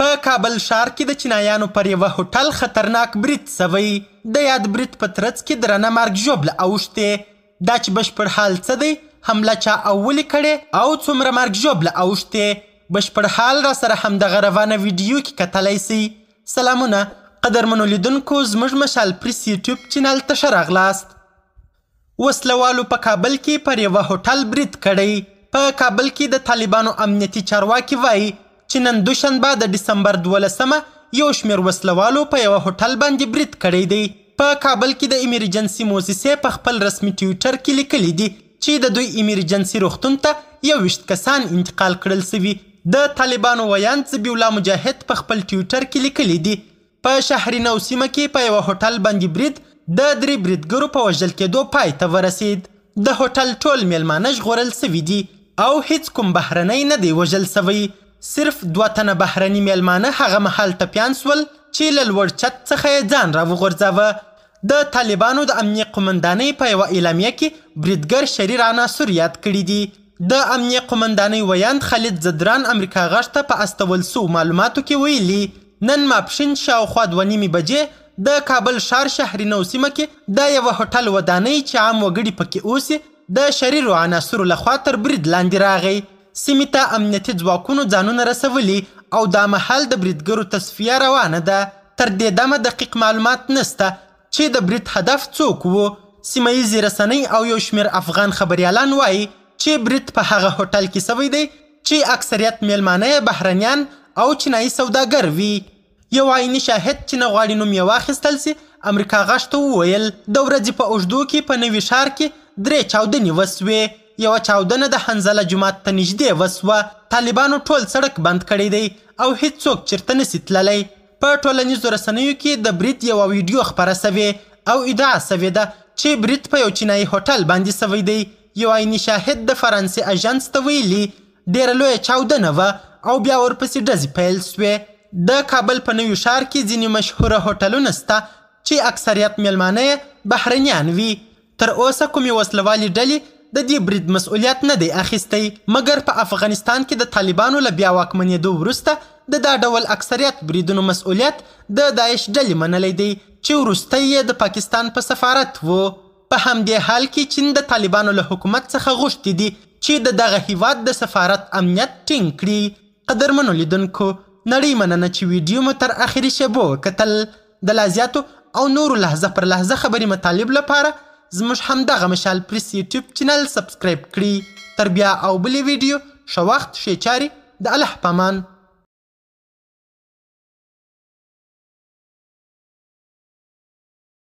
په کابل ښار کې د چینایانو پر یوه هوټل خطرناک برید سوی. د یاد برید په ترڅ کې درنه مرګ ژوبله اوښتې. دا چې بشپړ حال څه دی، حمله چا او ولې کړې او څومره مرګ ژوبله اوښتې، بشپړ حال را سره همدغه روانه ویډیو کې کتلی سئ. سلامونه قدرمنو لیدونکو، زموږ مشال پریس یوټیوب چینل ته ښه راغلاست. وسلوالو په کابل کې پر یوه هوټل برید کړی. په کابل کې د طالبانو امنیتي چارواکي وایي چې نن دوشنبه د ډسمبر 12مه یو شمېر وسلوالو په یوه هوټل باندې برید کړی دی. په کابل کې د ایمرجنسي موسسې په خپل رسمي ټویټر کې لیکلي دي چې د دوی ایمرجنسي روغتون ته 21 کسان انتقال کړل سوي. د طالبانو ویاند ذبیح الله مجاهد په خپل ټویټر کې لیکلي دي په شهر نو سیمه کې په یوه هوټل باندې برید د 3 بریدګرو په وژل کېدو پای ته ورسید. د هوټل ټول میلمانه ژغورل سوي دي او هیڅ کوم بهرنی نه دی وژل سوی. صرف 2 تنه بهرني میلمانه هغه مهال ټپیان سول چې له لوړ چت څخه یې ځان راوغورځاوه. د طالبانو د امنیه قومندانۍ په یوه اعلامیه کې بریدګر شریر عناصر یاد کړي دي. د امنیه قومندانۍ ویاند خالد زدران امریکا غږ ته په استول سوو معلوماتو کې ویلي نن ماپښین شاوخوا 2:30 بجې د کابل ښار شهر نو سیمه کې د یوه هوټل ودانۍ چې عام وګړي پکې اوسي د شریرو عناصرو لخوا تر برید لاندې راغی. سیمې ته امنیتي ځواکونو ځانونه رسولي او دا مهال د بریدګرو تصفیه روانه ده. تر دې دمه دقیق معلومات نسته چې د برید هدف څوک و. سیمه ییزې رسنۍ او یو شمېر افغان خبریالان وایي چې برید په هغه هوټل کې سوی دی چې اکثریت میلمانه یې بهرنیان او چینایي سوداګر وي. یو عیني شاهد چې نه غواړي نوم یې واخیستل سي امریکا غږ ته وویل د ورځې په اوږدو کې په نوي ښار کې 3 چاودنې وسوې. یوه چاودنه د حنظله جومات ته نږدې وسوه. طالبانو ټول سړک بند کړی دی او هیڅوک چیرته نسي تللی. په ټولنیزو رسنیو کې د برید یوه ویډیو خپره سوې او ادعا سوې ده چې برید په یو چینایي هوټل باندې سوی دی. یو عیني شاهد د فرانسې اژانس ته ویلي ډیره لویه چاودنه وه او بیا ورپسې ډزې پیل سوې. د کابل په نوي ښار کې ځینې مشهوره هوټلونه سته چې اکثریت میلمانه یې بهرنیان وي. تر اوسه کومې وسلوالې ډلې د دې برید مسؤلیت نه دی اخیستی، مګر په افغانستان کې د طالبانو له بیا واکمنېدو وروسته د دا ډول اکثریت بریدونو مسؤلیت د داعش ډلې منلی دی چې وروستی یې د پاکستان په سفارت و. په همدې حال کې چین د طالبانو له حکومت څخه غوښتي دي چې د دغه هیواد د سفارت امنیت ټینګ کړي. قدرمنو لیدونکو، نړۍ مننه چې ویډیو مو تر اخري شیبو وکتل. د لا زیاتو او نورو لحظه پر لحظه خبري مطالب لپاره زموږ همدغه مشال پریس یوټیوب چینل سبسکرایب کړي. تر بیا او بلې ویډیو ښه وخت ښې چارې. د الله په امان.